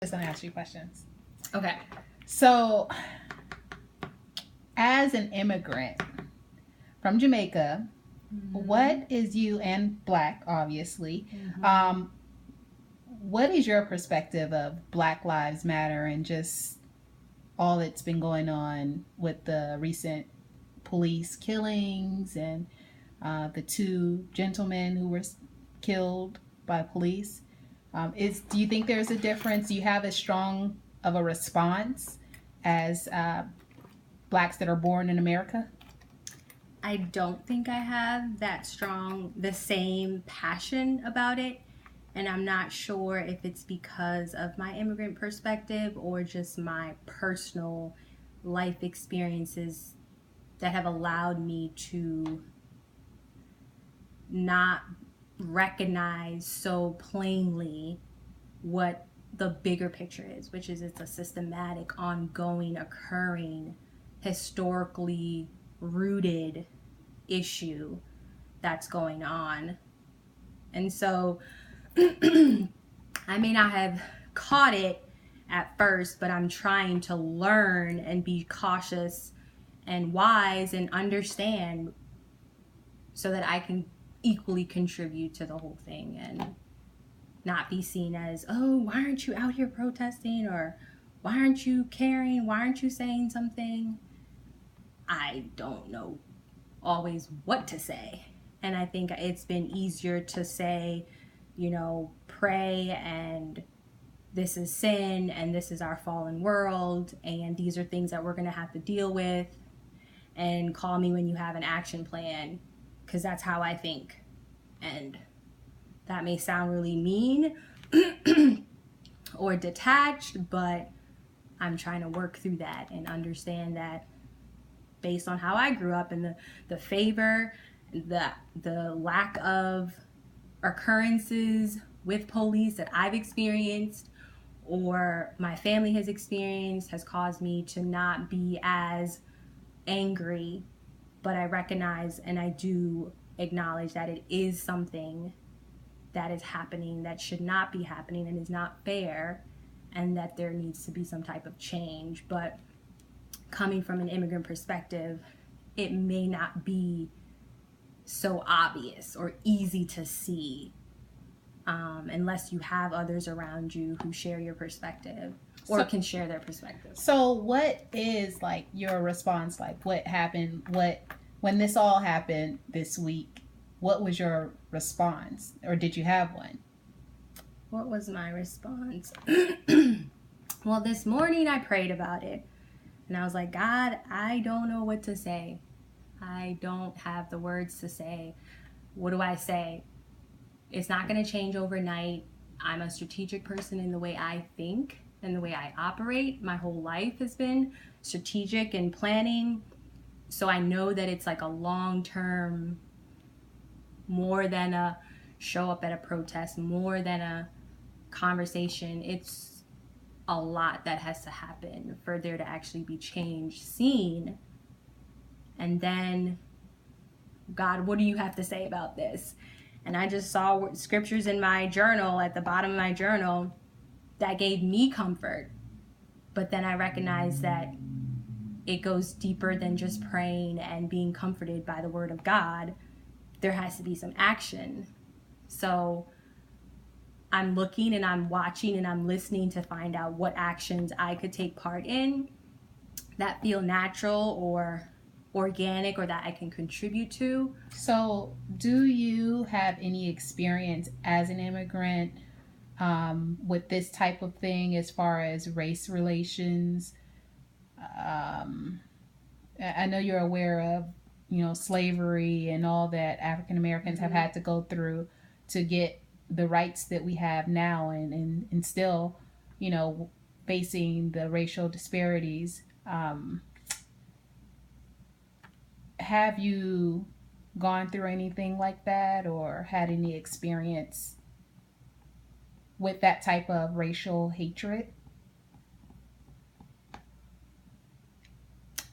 just gonna ask you questions. Okay. So, as an immigrant from Jamaica, what is you and Black, obviously? What is your perspective of Black Lives Matter and just all that's been going on with the recent police killings and the two gentlemen who were killed by police? Do you think there's a difference? Do you have as strong of a response as Blacks that are born in America? I don't think I have the same passion about it. And I'm not sure if it's because of my immigrant perspective or just my personal life experiences that have allowed me to not recognize so plainly what the bigger picture is, which is it's a systematic, ongoing, occurring, historically rooted issue that's going on. And so I may not have caught it at first, but I'm trying to learn and be cautious and wise and understand so that I can equally contribute to the whole thing and not be seen as, oh, why aren't you out here protesting? Or why aren't you caring? Why aren't you saying something? I don't know always what to say. And I think it's been easier to say, pray and this is sin and this is our fallen world and these are things that we're going to have to deal with, and call me when you have an action plan, because that's how I think. And that may sound really mean or detached, but I'm trying to work through that and understand that based on how I grew up and the favor, the lack of occurrences with police that I've experienced or my family has experienced has caused me to not be as angry, but I recognize and I do acknowledge that it is something that is happening that should not be happening and is not fair, and that there needs to be some type of change. But coming from an immigrant perspective, it may not be so obvious or easy to see unless you have others around you who share your perspective or can share their perspective. So what is like your response? Like what happened? When this all happened this week, what was your response? Or did you have one? What was my response? Well, this morning I prayed about it. And I was like, God, I don't know what to say. I don't have the words to say. What do I say? It's not going to change overnight. I'm a strategic person in the way I think and the way I operate. My whole life has been strategic and planning. So I know that it's like a long-term, more than a show up at a protest, more than a conversation. It's a lot that has to happen for there to actually be change seen. And then, God, what do you have to say about this? And I just saw scriptures in my journal, at the bottom of my journal, that gave me comfort. But then I recognized that it goes deeper than just praying and being comforted by the word of God. There has to be some action. So I'm looking and I'm watching and I'm listening to find out what actions I could take part in that feel natural or organic or that I can contribute to. So do you have any experience as an immigrant with this type of thing as far as race relations? I know you're aware of, slavery and all that African Americans have had to go through to get the rights that we have now, and still, facing the racial disparities. Have you gone through anything like that or had any experience with that type of racial hatred?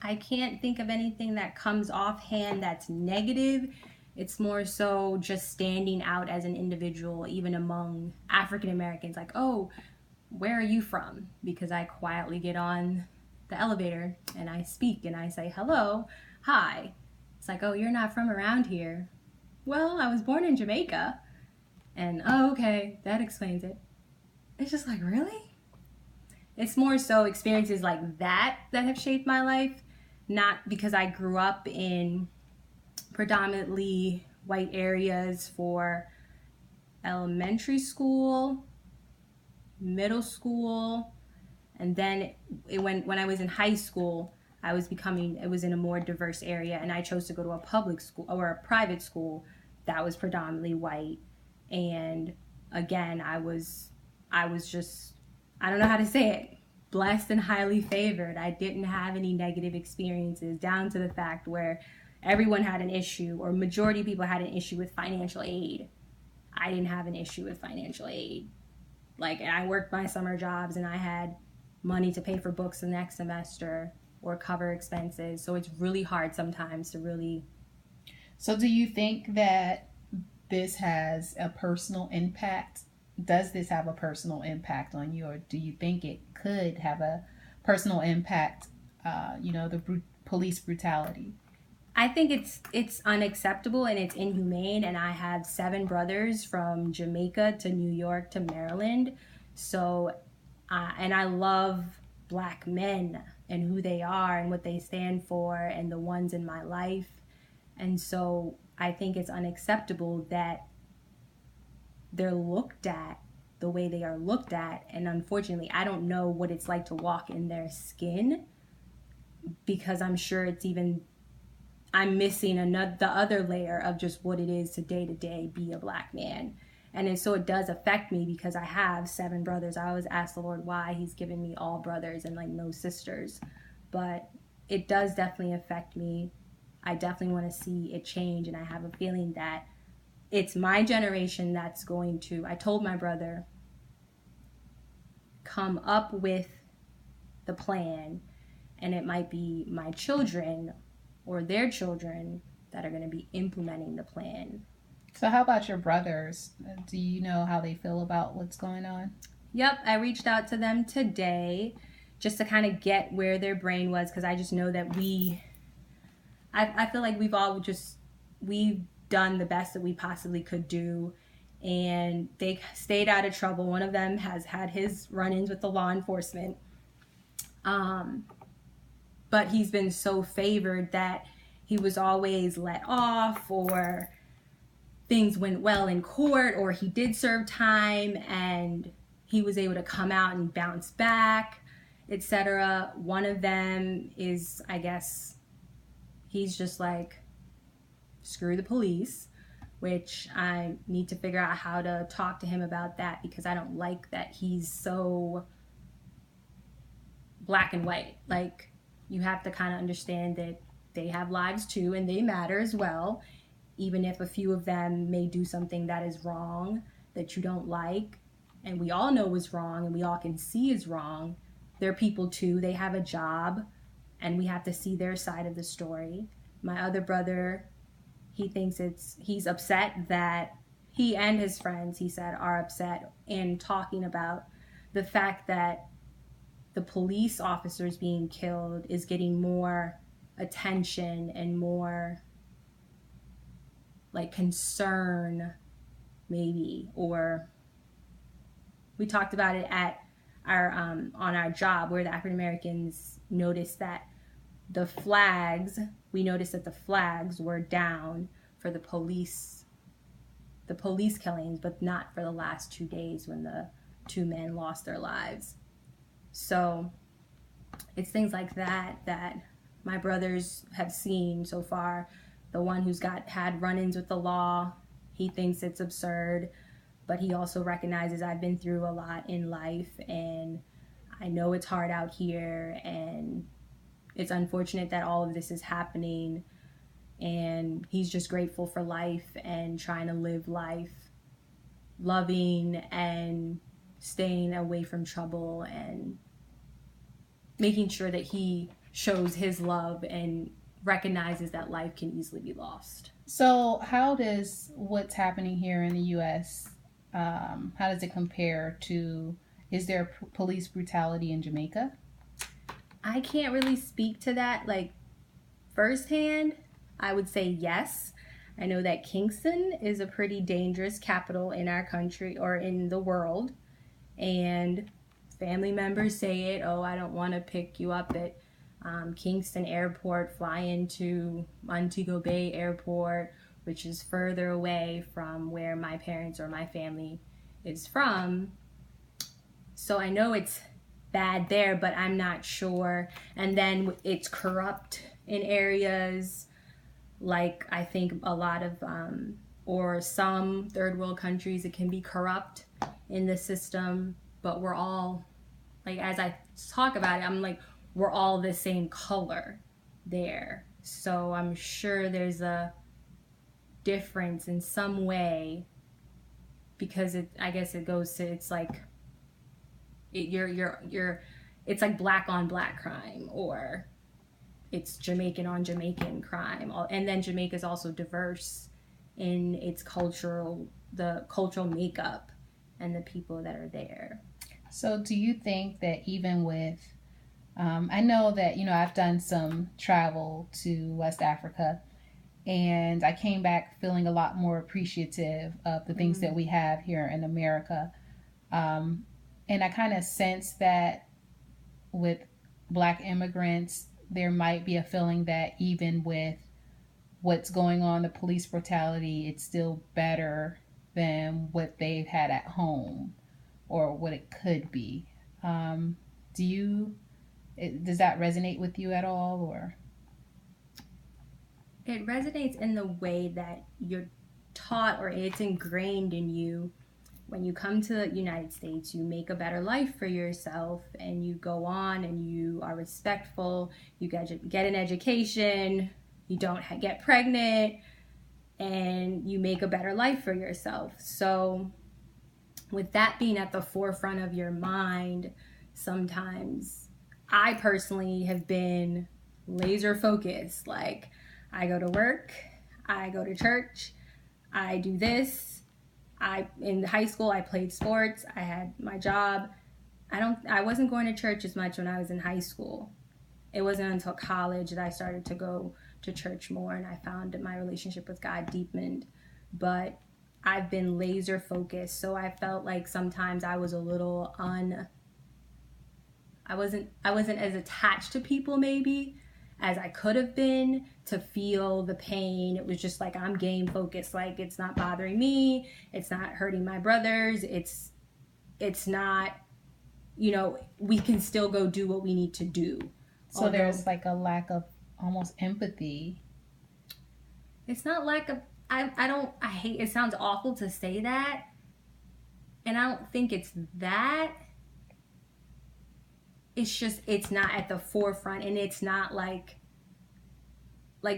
I can't think of anything that comes offhand that's negative. It's more so just standing out as an individual, even among African Americans. Like, oh, where are you from? Because I quietly get on the elevator and I speak and I say, hello, hi. It's like, oh, you're not from around here. Well, I was born in Jamaica. And, oh, okay, that explains it. It's just like, really? It's more so experiences like that that have shaped my life, not because I grew up in predominantly white areas for elementary school, middle school, and then when I was in high school, it was in a more diverse area, and I chose to go to a public school or a private school that was predominantly white. And again, I was just, I don't know how to say it, blessed and highly favored. I didn't have any negative experiences, down to the fact where everyone had an issue, or majority of people had an issue with financial aid. I didn't have an issue with financial aid. Like, I worked my summer jobs and I had money to pay for books the next semester or cover expenses. So it's really hard sometimes to really. So, do you think that this has a personal impact? Does this have a personal impact on you, or do you think it could have a personal impact? Police brutality. I think it's unacceptable and it's inhumane. And I have 7 brothers from Jamaica to New York to Maryland. So, and I love Black men and who they are and what they stand for and the ones in my life. And so I think it's unacceptable that they're looked at the way they are looked at. And unfortunately, I don't know what it's like to walk in their skin, because I'm sure I'm missing the other layer of just what it is to day be a Black man. So it does affect me, because I have 7 brothers. I always ask the Lord why He's given me all brothers and like no sisters. But it does definitely affect me. I definitely want to see it change. And I have a feeling that it's my generation that's going to, I told my brother, come up with the plan. And it might be my children or their children that are going to be implementing the plan. So, how about your brothers? Do you know how they feel about what's going on? Yep, I reached out to them today just to kind of get where their brain was, because I just know that I feel like we've done the best that we possibly could do, and they stayed out of trouble. One of them has had his run-ins with the law enforcement, but he's been so favored that he was always let off, or things went well in court, or he did serve time and he was able to come out and bounce back, etc. One of them is, I guess, he's just like, screw the police, which I need to figure out how to talk to him about that, because I don't like that he's so black and white. Like, you have to kind of understand that they have lives too, and they matter as well. Even if a few of them may do something that is wrong, that you don't like, and we all know is wrong, and we all can see is wrong, they're people too. They have a job, and we have to see their side of the story. My other brother, he's upset that he and his friends, he said, are upset and talking about the fact that the police officers being killed is getting more attention and more like concern, maybe. Or we talked about it at our on our job, where the African Americans noticed that we noticed that the flags were down for the police killings, but not for the last 2 days when the 2 men lost their lives. So it's things like that my brothers have seen so far. The one who's had run-ins with the law, he thinks it's absurd, but he also recognizes I've been through a lot in life, and I know it's hard out here, and it's unfortunate that all of this is happening, and he's just grateful for life and trying to live life loving and staying away from trouble and making sure that he shows his love and recognizes that life can easily be lost. So, how does what's happening here in the U.S. How does it compare to Is there police brutality in Jamaica? I can't really speak to that like firsthand. I would say yes. I know that Kingston is a pretty dangerous capital in our country or in the world, and family members say it. Oh, I don't want to pick you up at Kingston Airport, fly into Montego Bay Airport, which is further away from where my parents or my family is from. So I know it's bad there, but I'm not sure. And then it's corrupt in areas like I think a lot of, or some third world countries, it can be corrupt in the system, but we're all, like, as I talk about it, I'm like, we're all the same color there. So I'm sure there's a difference in some way because I guess it goes to, it's like, it's like black on black crime, or it's Jamaican on Jamaican crime. And then Jamaica is also diverse in its the cultural makeup and the people that are there. So, do you think that even with, I know that, I've done some travel to West Africa, and I came back feeling a lot more appreciative of the things that we have here in America. Um, and I kind of sense that with black immigrants, there might be a feeling that even with what's going on, the police brutality, it's still better than what they've had at home or what it could be. Um, do you, does that resonate with you at all, or? It resonates in the way that you're taught or it's ingrained in you. When you come to the United States, you make a better life for yourself and you go on and you are respectful, you get an education, you don't get pregnant, and you make a better life for yourself. So with that being at the forefront of your mind, sometimes I personally have been laser focused. Like, I go to work, I go to church, I do this. In high school I played sports, I had my job. I wasn't going to church as much when I was in high school. It wasn't until college that I started to go to church more, and I found that my relationship with God deepened. But I've been laser focused, so I felt like sometimes I was a little I wasn't as attached to people maybe as I could have been to feel the pain. It was just like, I'm game focused, like it's not bothering me, it's not hurting my brothers, it's not, we can still go do what we need to do. So there's like a lack of almost empathy. It's not lack of, I hate, it sounds awful to say that, and I don't think it's that. It's just, it's not at the forefront, and it's not like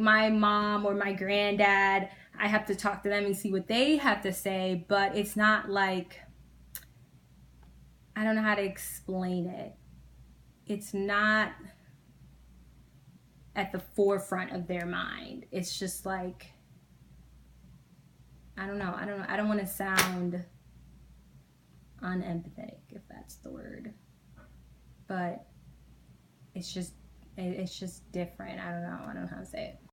my mom or my granddad. I have to talk to them and see what they have to say, but it's not like, I don't know how to explain it. It's not at the forefront of their mind. It's just like, I don't know. I don't want to sound unempathetic, if that's the word. But it's just different. I don't know how to say it.